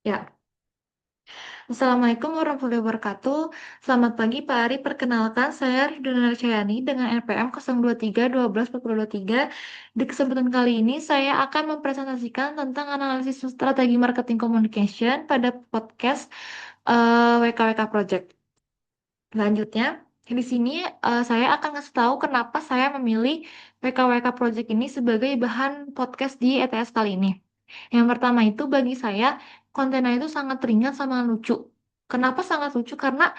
Ya, Assalamualaikum warahmatullahi wabarakatuh. Selamat pagi Pak Ari, perkenalkan saya Ridwana Cayani dengan NPM 02312423. Di kesempatan kali ini saya akan mempresentasikan tentang analisis strategi marketing communication pada podcast WKWK Project. Selanjutnya, di sini saya akan ngasih tahu kenapa saya memilih WKWK Project ini sebagai bahan podcast di ETS kali ini. Yang pertama itu bagi saya kontennya itu sangat ringan sama lucu. Kenapa sangat lucu? Karena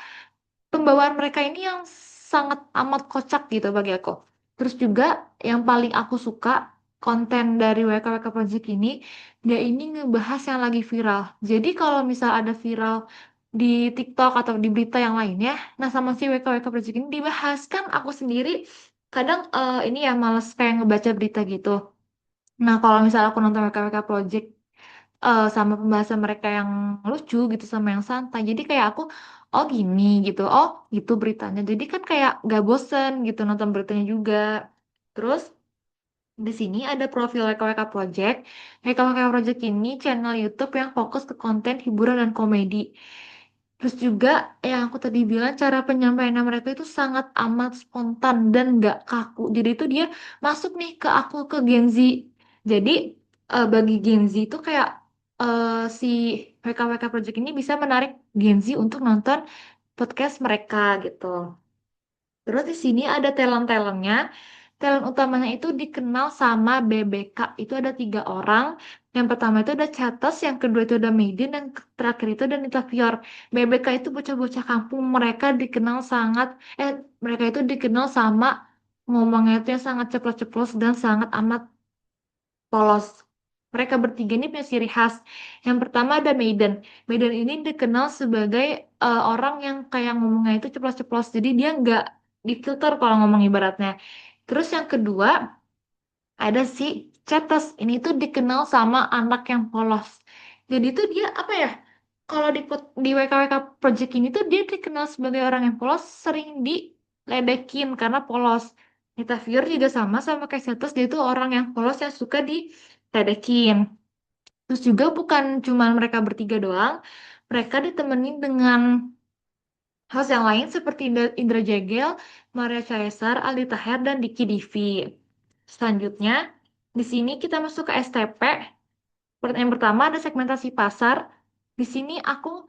pembawaan mereka ini yang sangat amat kocak gitu bagi aku. Terus juga yang paling aku suka konten dari WKWK Project ini, dia ini ngebahas yang lagi viral. Jadi kalau misal ada viral di TikTok atau di berita yang lainnya, nah sama si WKWK Project ini dibahas. Kan aku sendiri kadang ini ya males kayak ngebaca berita gitu. Nah kalau misal aku nonton WKWK Project sama pembahasan mereka yang lucu gitu sama yang santai. Jadi kayak aku, oh gini gitu, oh gitu beritanya. Jadi kan kayak gak bosen gitu nonton beritanya juga. Terus di sini ada profil WKWK Project. WKWK Project ini channel YouTube yang fokus ke konten hiburan dan komedi. Terus juga yang aku tadi bilang cara penyampaian mereka itu sangat amat spontan dan gak kaku. Jadi itu dia masuk nih ke aku ke Gen Z. Jadi bagi Gen Z itu kayak si WKWK Project ini bisa menarik Gen Z untuk nonton podcast mereka gitu. Terus di sini ada talent-talentnya. Talent utamanya itu dikenal sama BBK. Itu ada 3 orang. Yang pertama itu ada Chatos, yang kedua itu ada Maiden, dan terakhir itu ada Nita Fior. BBK itu bocah-bocah kampung. Mereka itu dikenal sama ngomongnya itu yang sangat ceplos-ceplos dan sangat amat polos. Mereka bertiga ini punya ciri khas. Yang pertama ada Maiden. Maiden ini dikenal sebagai orang yang kayak ngomongnya itu ceplos-ceplos. Jadi dia nggak difilter kalau ngomong ibaratnya. Terus yang kedua ada si Cetes. Ini tuh dikenal sama anak yang polos. Jadi tuh dia apa ya? Kalau di WKWK Project ini tuh dia dikenal sebagai orang yang polos, sering diledekin karena polos. Nita Fior juga sama kayak Cetes, dia tuh orang yang polos yang suka diledekin. Terus juga bukan cuma mereka bertiga doang, mereka ditemenin dengan host yang lain seperti Indra Jegel, Maria Caesar, Aldi Taher, dan Diki Divi. Selanjutnya, di sini kita masuk ke STP. Yang pertama ada segmentasi pasar. Di sini aku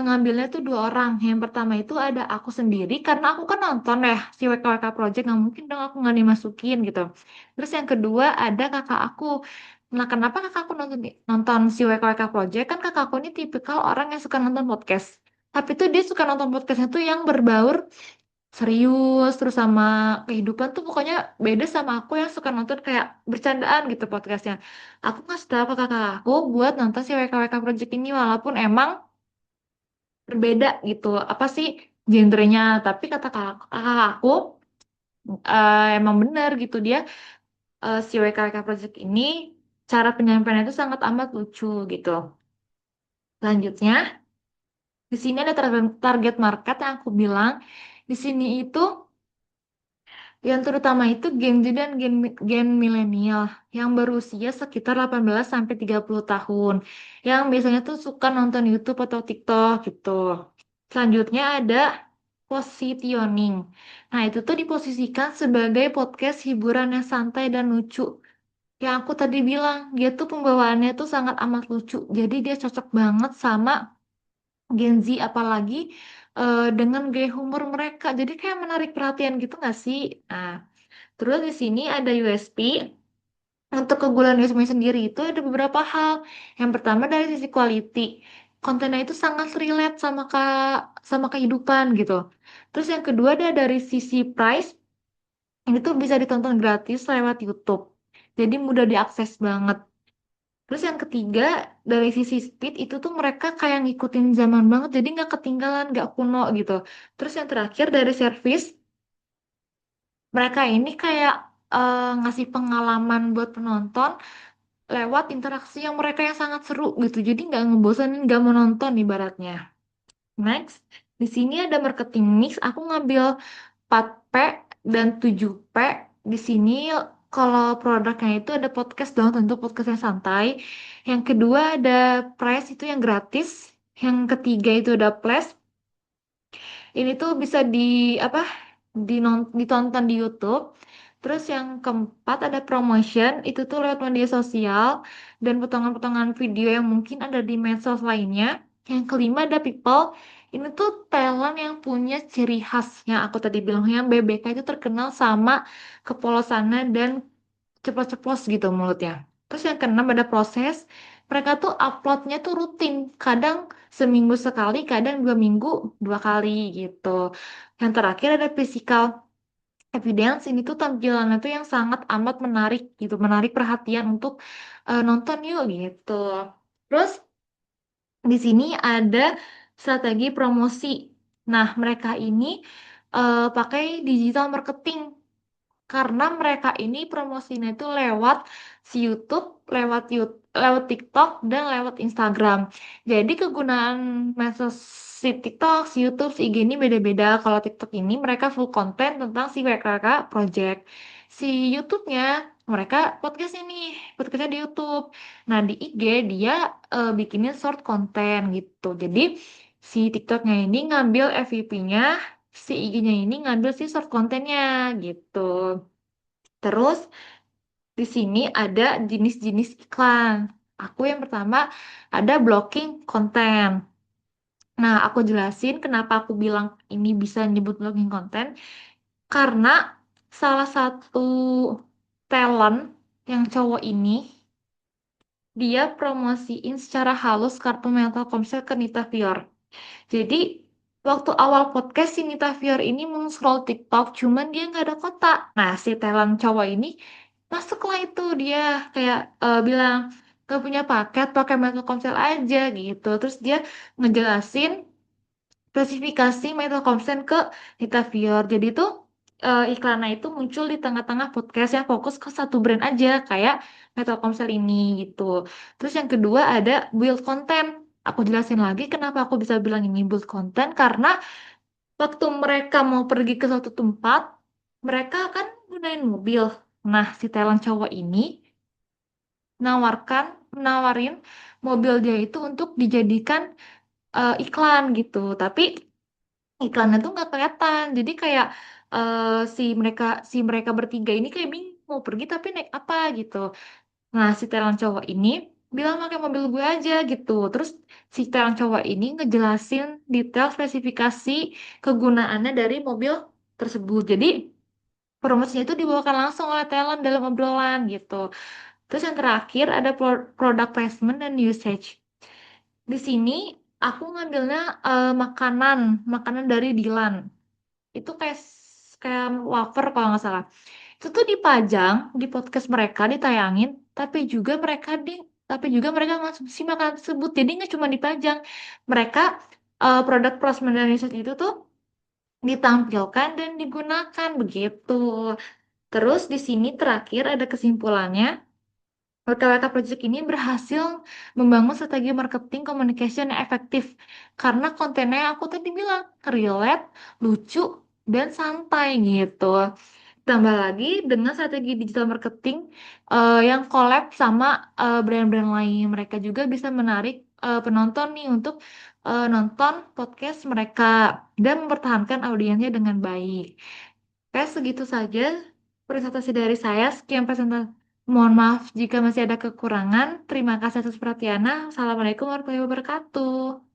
ngambilnya tuh 2 orang. Yang pertama itu ada aku sendiri, karena aku kan nonton ya si WKWK Project, nggak mungkin dong aku nggak dimasukin gitu. Terus yang kedua ada kakak aku. Nah, kenapa kakak aku nonton nonton si WKWK Project? Kan kakak aku ini tipikal orang yang suka nonton podcast. Tapi tuh dia suka nonton podcastnya tuh yang berbaur serius, terus sama kehidupan tuh pokoknya beda sama aku yang suka nonton kayak bercandaan gitu podcastnya. Aku ngasih tahu ke kakak aku buat nonton si WKWK Project ini walaupun emang berbeda gitu. Apa sih genrenya? Tapi kata kakak aku emang bener gitu dia si WKWK Project ini cara penyampaiannya itu sangat amat lucu gitu. Selanjutnya, di sini ada target market yang aku bilang. Di sini itu yang terutama itu Gen Z dan Gen milenial yang berusia sekitar 18 sampai 30 tahun. Yang biasanya tuh suka nonton YouTube atau TikTok gitu. Selanjutnya ada positioning. Nah, itu tuh diposisikan sebagai podcast hiburan yang santai dan lucu. Yang aku tadi bilang, dia tuh pembawaannya tuh sangat amat lucu. Jadi dia cocok banget sama Gen Z, apalagi dengan gaya humor mereka. Jadi kayak menarik perhatian gitu nggak sih? Nah, terus di sini ada USP. Untuk keunggulan USP sendiri itu ada beberapa hal. Yang pertama dari sisi quality. Kontennya itu sangat relate sama kehidupan gitu. Terus yang kedua ada dari sisi price. Ini tuh bisa ditonton gratis lewat YouTube. Jadi mudah diakses banget. Terus yang ketiga dari sisi speed itu tuh mereka kayak ngikutin zaman banget. Jadi nggak ketinggalan, nggak kuno gitu. Terus yang terakhir dari service. Mereka ini kayak ngasih pengalaman buat penonton lewat interaksi yang mereka yang sangat seru gitu. Jadi nggak ngebosanin, nggak menonton ibaratnya. Next, di sini ada marketing mix. Aku ngambil 4P dan 7P. Di sini Kalau produknya itu ada podcast dong, tentu podcast yang santai. Yang kedua ada Price itu yang gratis. Yang ketiga itu ada Plus. Ini tuh bisa apa ditonton di YouTube. Terus yang keempat ada promotion, itu tuh lewat media sosial dan potongan-potongan video yang mungkin ada di medsos lainnya. Yang kelima ada people. Ini tuh talent yang punya ciri khas yang aku tadi bilang yang BBK itu terkenal sama kepolosannya dan ceplos-ceplos gitu mulutnya. Terus yang keenam ada proses. Mereka tuh uploadnya tuh rutin. Kadang seminggu sekali, kadang 2 minggu 2 kali gitu. Yang terakhir ada physical evidence. Ini tuh tampilannya tuh yang sangat amat menarik gitu. Menarik perhatian untuk nonton yuk gitu. Terus di sini ada strategi promosi. Nah, mereka ini pakai digital marketing karena mereka ini promosinya itu lewat si YouTube, lewat TikTok dan lewat Instagram. Jadi kegunaan medsos si TikTok, si YouTube, si IG ini beda-beda. Kalau TikTok ini mereka full konten tentang si WKK project. Si YouTube-nya mereka podcast ini, podcastnya di YouTube. Nah di IG dia bikinin short konten gitu. Jadi si TikToknya ini ngambil FYP-nya, si IG-nya ini ngambil si short kontennya gitu. Terus di sini ada jenis-jenis iklan. Aku yang pertama ada blocking konten. Nah, aku jelasin kenapa aku bilang ini bisa nyebut blocking konten. Karena salah satu talent yang cowok ini, dia promosiin secara halus kartu Mental Komsel ke Nita Fior. Jadi waktu awal podcast si Nita Fior ini mau scroll TikTok, cuman dia nggak ada kotak. Nah si talent cowok ini masuklah itu dia kayak bilang gak punya paket, pakai Telkomsel aja gitu. Terus dia ngejelasin spesifikasi Telkomsel ke Nita Fior. Jadi tuh iklannya itu muncul di tengah-tengah podcast yang fokus ke satu brand aja kayak Telkomsel ini gitu. Terus yang kedua ada build content. Aku jelasin lagi kenapa aku bisa bilang ini build content karena waktu mereka mau pergi ke suatu tempat, mereka kan gunain mobil. Nah, si talent cowok ini menawarin mobil dia itu untuk dijadikan iklan gitu. Tapi iklannya tuh nggak kelihatan. Jadi kayak eh, si mereka bertiga ini kayak bingung mau pergi tapi naik apa gitu. Nah, si talent cowok ini bilang pakai mobil gue aja gitu. Terus si talent cowok ini ngejelasin detail spesifikasi kegunaannya dari mobil tersebut. Jadi promosinya itu dibawakan langsung oleh talent dalam obrolan gitu. Terus yang terakhir ada product placement dan usage. Di sini aku ngambilnya makanan, makanan dari Dilan. Itu kayak wafer kalau nggak salah. Itu tuh dipajang di podcast mereka, ditayangin, tapi juga mereka konsumsi makanan tersebut. Jadi nggak cuma dipajang, mereka produk placement dan research itu tuh ditampilkan dan digunakan begitu. Terus di sini terakhir ada kesimpulannya. LKWK Project ini berhasil membangun strategi marketing communication yang efektif karena kontennya yang aku tadi bilang relate, lucu, dan santai gitu. Tambah lagi dengan strategi digital marketing yang collab sama brand-brand lain. Mereka juga bisa menarik penonton nih untuk nonton podcast mereka dan mempertahankan audiensnya dengan baik. Oke, segitu saja presentasi dari saya. Sekian presentasi. Mohon maaf jika masih ada kekurangan. Terima kasih atas perhatiannya. Assalamualaikum warahmatullahi wabarakatuh.